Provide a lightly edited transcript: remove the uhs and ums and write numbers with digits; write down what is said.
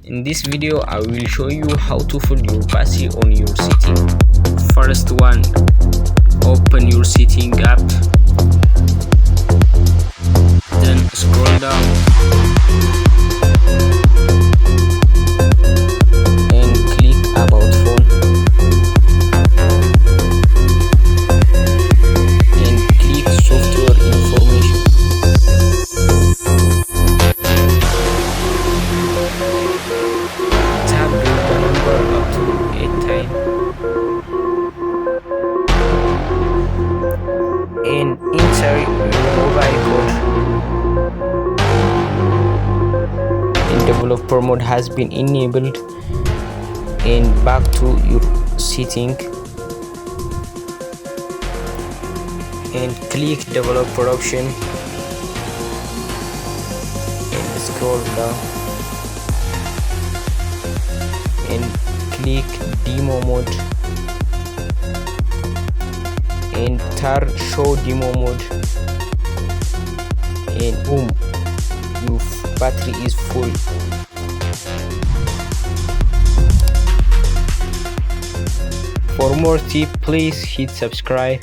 In this video I will show you how to fill your battery on your setting. First one, open your setting app, then scroll down and click about phone and click software information. Tap the number up to 8 times and enter your mobile code. And developer mode has been enabled, and back to your setting and click developer option and scroll down and click demo mode and turn show demo mode, and boom, your battery is full. For more tips, please hit subscribe.